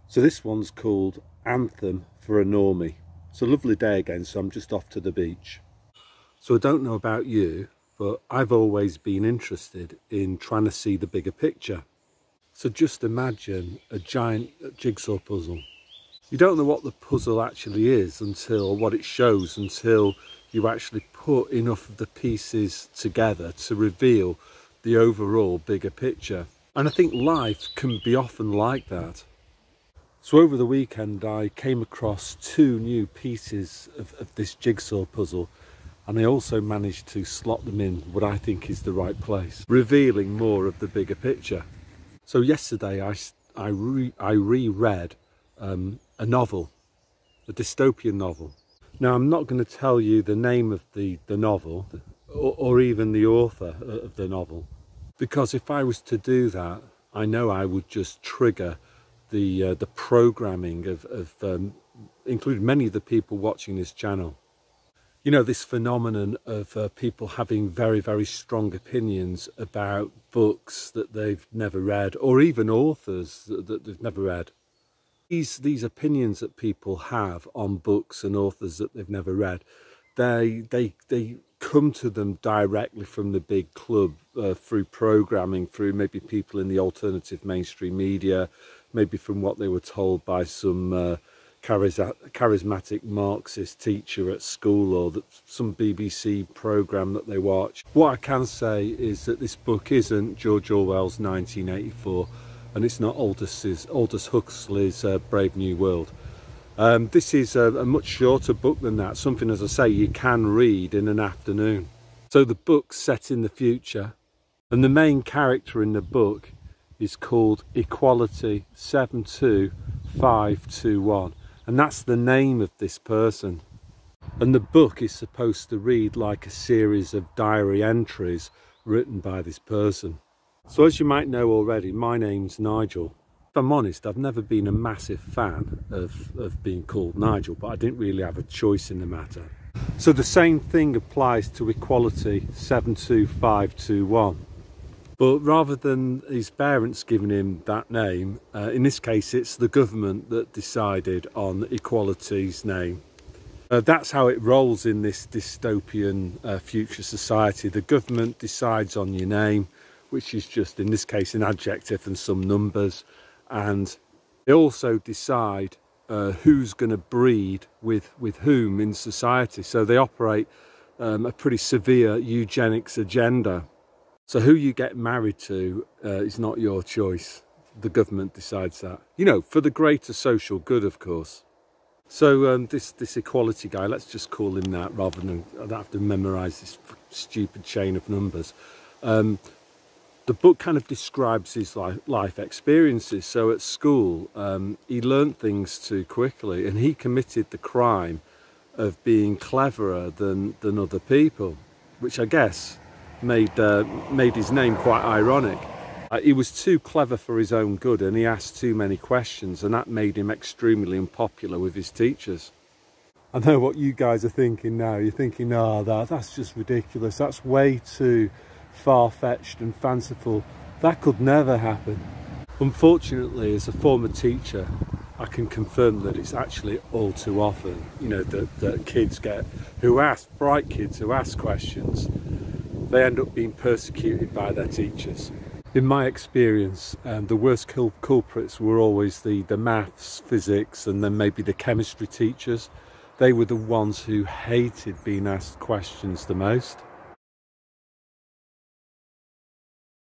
So this one's called Anthem for a Normie. It's a lovely day again, so I'm just off to the beach. So I don't know about you, but I've always been interested in trying to see the bigger picture. So just imagine a giant jigsaw puzzle. You don't know what the puzzle actually is until what it shows, until you actually put enough of the pieces together to reveal the overall bigger picture. And I think life can be often like that. So over the weekend I came across two new pieces of this jigsaw puzzle, and I also managed to slot them in what I think is the right place, revealing more of the bigger picture. So yesterday I reread a novel, a dystopian novel. Now I'm not going to tell you the name of the novel or even the author of the novel, because if I was to do that, I know I would just trigger the programming of including many of the people watching this channel. You know, this phenomenon of people having very, very strong opinions about books that they've never read, or even authors that they've never read. These opinions that people have on books and authors that they've never read, they come to them directly from the big club, through programming, through maybe people in the alternative mainstream media, maybe from what they were told by some charismatic Marxist teacher at school, or some BBC programme that they watch. What I can say is that this book isn't George Orwell's 1984, and it's not Aldous Huxley's Brave New World. This is a much shorter book than that, something, as I say, you can read in an afternoon. So the book's set in the future, and the main character in the book is called Equality 72521, and that's the name of this person. And the book is supposed to read like a series of diary entries written by this person. So as you might know already, my name's Nigel. If I'm honest, I've never been a massive fan of being called Nigel, but I didn't really have a choice in the matter. So the same thing applies to Equality 72521. But rather than his parents giving him that name, in this case it's the government that decided on Equality's name. That's how it rolls in this dystopian future society. The government decides on your name, which is just, in this case, an adjective and some numbers. And they also decide who's going to breed with whom in society. So they operate a pretty severe eugenics agenda. So who you get married to is not your choice. The government decides that. You know, for the greater social good, of course. So this equality guy, let's just call him that, rather than I don't have to memorise this stupid chain of numbers. The book kind of describes his life experiences. So at school, he learnt things too quickly, and he committed the crime of being cleverer than other people, which I guess made his name quite ironic. He was too clever for his own good, and he asked too many questions, and that made him extremely unpopular with his teachers. I know what you guys are thinking now. You're thinking, oh, that's just ridiculous. That's way too far-fetched and fanciful. That could never happen. Unfortunately, as a former teacher, I can confirm that it's actually all too often, you know, that kids bright kids who ask questions, they end up being persecuted by their teachers. In my experience, the worst culprits were always the maths, physics, and then maybe the chemistry teachers. They were the ones who hated being asked questions the most.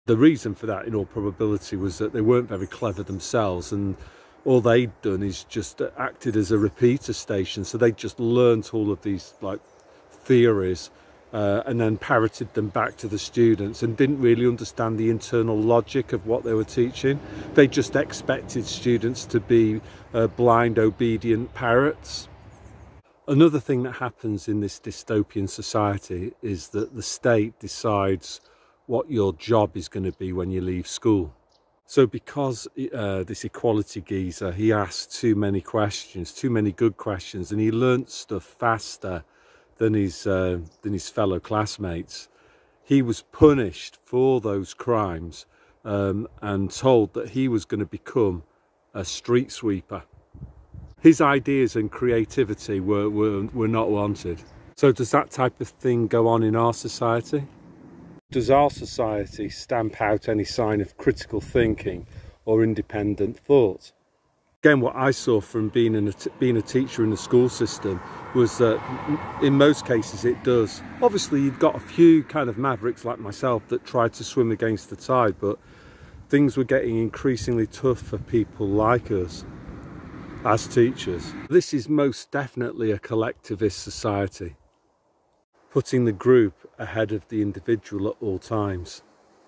The reason for that, in all probability, was that they weren't very clever themselves, and all they'd done is just acted as a repeater station. So they just learnt all of these theories and then parroted them back to the students, and didn't really understand the internal logic of what they were teaching. They just expected students to be blind, obedient parrots. Another thing that happens in this dystopian society is that the state decides what your job is going to be when you leave school. So because this equality geezer, he asked too many questions, too many good questions, and he learnt stuff faster than his fellow classmates, he was punished for those crimes and told that he was going to become a street sweeper. His ideas and creativity were not wanted. So does that type of thing go on in our society? Does our society stamp out any sign of critical thinking or independent thought? Again, what I saw from being a teacher in the school system was that in most cases it does. Obviously you've got a few kind of mavericks like myself that tried to swim against the tide, but things were getting increasingly tough for people like us as teachers. This is most definitely a collectivist society, putting the group ahead of the individual at all times.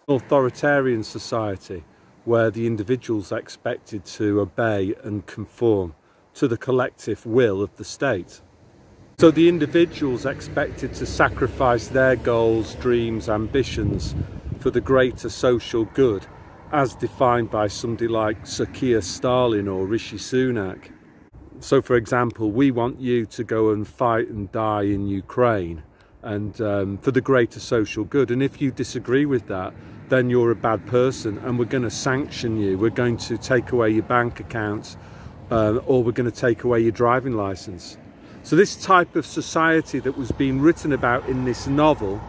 An authoritarian society where the individual's expected to obey and conform to the collective will of the state. So the individual's expected to sacrifice their goals, dreams, ambitions for the greater social good, as defined by somebody like Sir Keir Starmer or Rishi Sunak. So for example, we want you to go and fight and die in Ukraine and for the greater social good, and if you disagree with that, then you're a bad person and we're going to sanction you. We're going to take away your bank accounts or we're going to take away your driving license. So this type of society that was being written about in this novel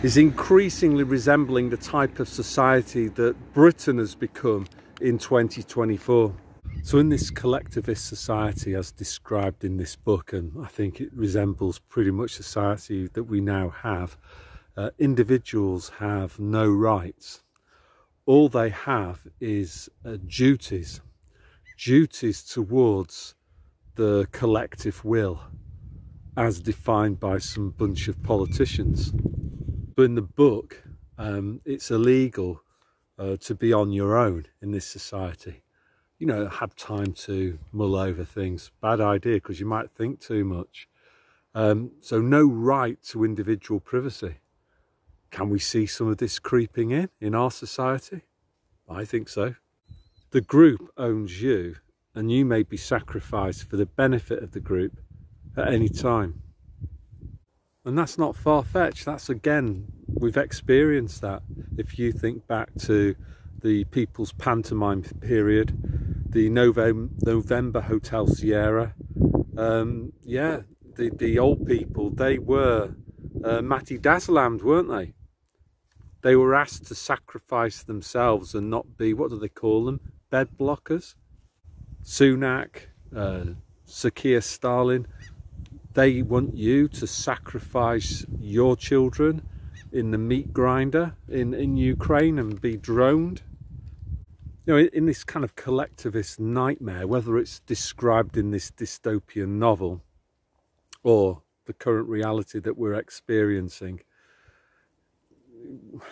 is increasingly resembling the type of society that Britain has become in 2024. So in this collectivist society as described in this book, and I think it resembles pretty much society that we now have, individuals have no rights. All they have is duties towards the collective will as defined by some bunch of politicians. But in the book, it's illegal to be on your own in this society. You know, have time to mull over things. Bad idea, because you might think too much. So no right to individual privacy. Can we see some of this creeping in our society? I think so. The group owns you, and you may be sacrificed for the benefit of the group at any time. And that's not far-fetched. That's, again, we've experienced that. If you think back to the People's Pantomime period, the November Hotel Sierra, yeah, the old people, they were Matty Dazzlammed, weren't they? They were asked to sacrifice themselves and not be, what do they call them, bed blockers? Sunak, Sir Keir Starmer, they want you to sacrifice your children in the meat grinder in Ukraine and be droned. You know, in this kind of collectivist nightmare, whether it's described in this dystopian novel or the current reality that we're experiencing,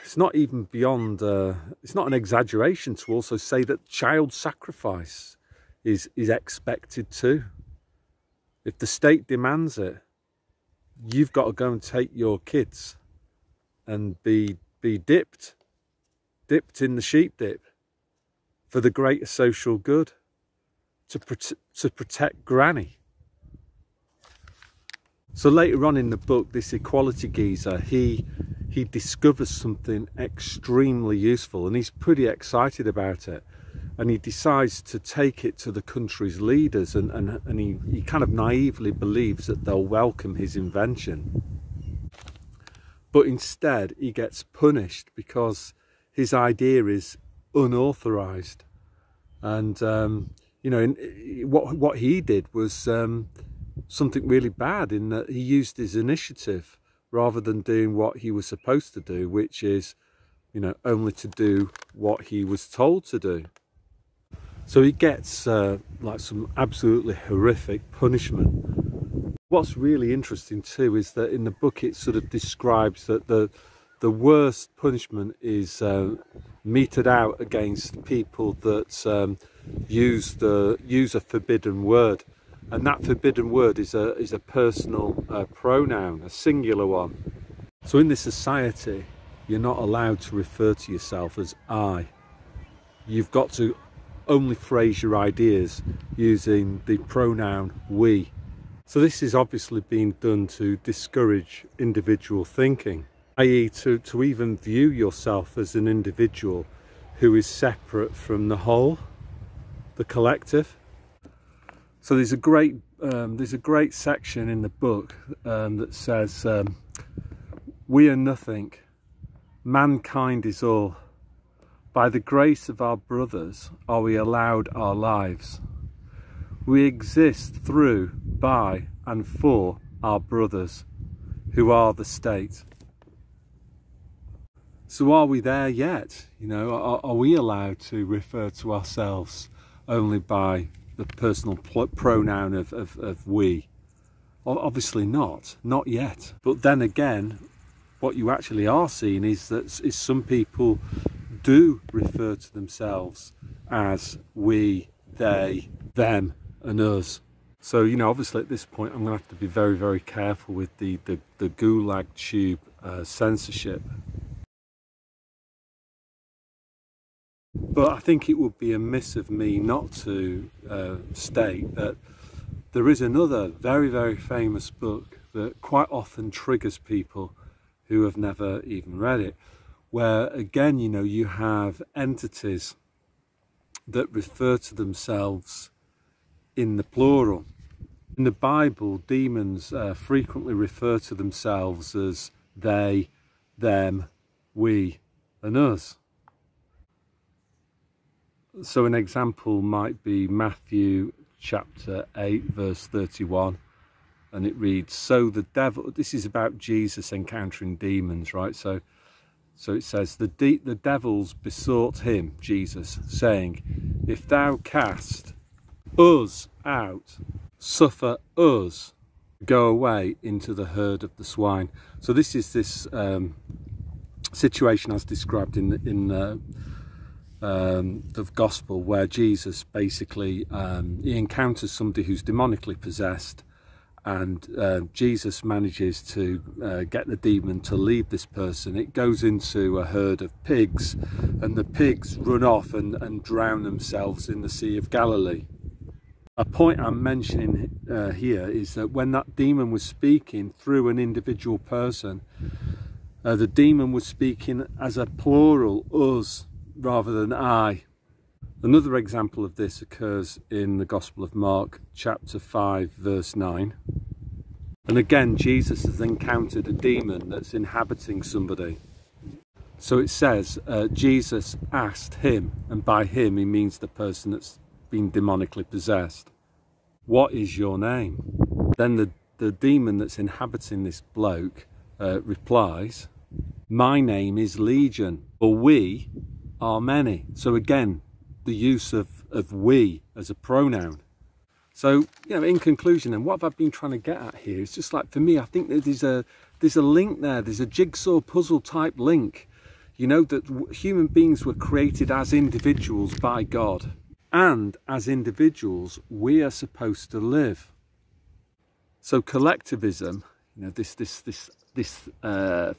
it's not even beyond, it's not an exaggeration to also say that child sacrifice is expected too. If the state demands it, you've got to go and take your kids and be dipped in the sheep dip for the greater social good, to protect Granny. So later on in the book, this equality geezer, he discovers something extremely useful, and he's pretty excited about it. And he decides to take it to the country's leaders, and he kind of naively believes that they'll welcome his invention. But instead, he gets punished because his idea is unauthorized. And, you know, what he did was something really bad, in that he used his initiative rather than doing what he was supposed to do, which is, you know, only to do what he was told to do. So he gets like some absolutely horrific punishment. What's really interesting too is that in the book it sort of describes that the worst punishment is meted out against people that use a forbidden word, and that forbidden word is a personal pronoun, a singular one. So in this society, you're not allowed to refer to yourself as I. You've got to only phrase your ideas using the pronoun we. So this is obviously being done to discourage individual thinking, i.e. to even view yourself as an individual who is separate from the whole. the collective. So there's a great section in the book that says, we are nothing, mankind is all. By the grace of our brothers are we allowed our lives. We exist through, by and for our brothers, who are the state. So are we there yet? You know, are we allowed to refer to ourselves only by the personal pronoun of we? Obviously not yet. But then again, what you actually are seeing is that some people do refer to themselves as we, they, them and us. So, you know, obviously at this point I'm going to have to be very, very careful with the Gulag Tube censorship. But I think it would be amiss of me not to state that there is another very, very famous book that quite often triggers people who have never even read it, where again, you know, you have entities that refer to themselves in the plural. In the Bible, demons frequently refer to themselves as they, them, we and us. So an example might be Matthew chapter 8 verse 31, and it reads, so the devil, this is about Jesus encountering demons, right? So it says, the devils besought him, Jesus, saying, if thou cast us out, suffer us go away into the herd of the swine. So this is this situation as described in the gospel, where Jesus basically he encounters somebody who's demonically possessed, and Jesus manages to get the demon to leave this person. It goes into a herd of pigs, and the pigs run off and drown themselves in the Sea of Galilee. A point I'm mentioning here is that when that demon was speaking through an individual person, the demon was speaking as a plural, us, rather than I. Another example of this occurs in the Gospel of Mark, chapter 5, verse 9. And again, Jesus has encountered a demon that's inhabiting somebody. So it says, Jesus asked him, and by him he means the person that's been demonically possessed, what is your name? Then the demon that's inhabiting this bloke replies, my name is Legion, or we are many. So again, the use of we as a pronoun. So, you know, in conclusion, and what have I been trying to get at here? It's just like, for me, I think that there's a link there. There's a jigsaw puzzle type link. You know, that human beings were created as individuals by God, and as individuals we are supposed to live. So collectivism, you know, this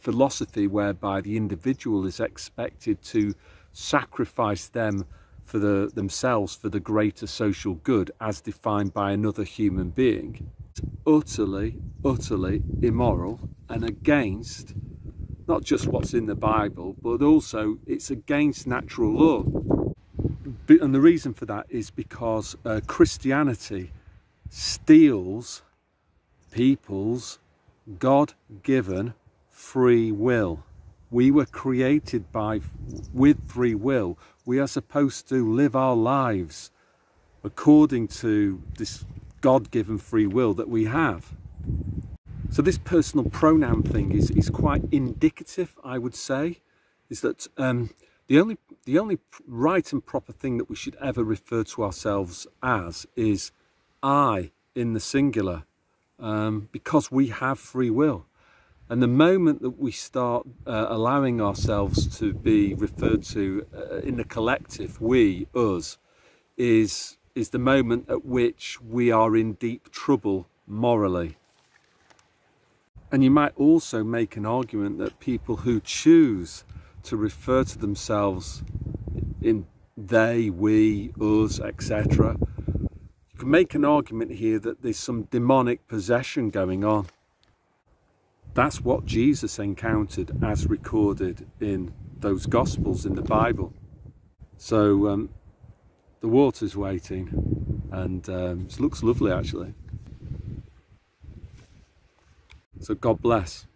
philosophy whereby the individual is expected to sacrifice themselves for the greater social good as defined by another human being, it's utterly immoral and against not just what's in the Bible, but also it's against natural law. And the reason for that is because Christianity steals people's God-given free will. We were created with free will. We are supposed to live our lives according to this God-given free will that we have. So this personal pronoun thing is quite indicative, I would say, is that the only right and proper thing that we should ever refer to ourselves as is I in the singular, because we have free will. And the moment that we start allowing ourselves to be referred to in the collective, we, us, is the moment at which we are in deep trouble morally. And you might also make an argument that people who choose to refer to themselves in they, we, us, etc., you can make an argument here that there's some demonic possession going on. That's what Jesus encountered as recorded in those Gospels in the Bible. So the water's waiting, and it looks lovely actually. So God bless.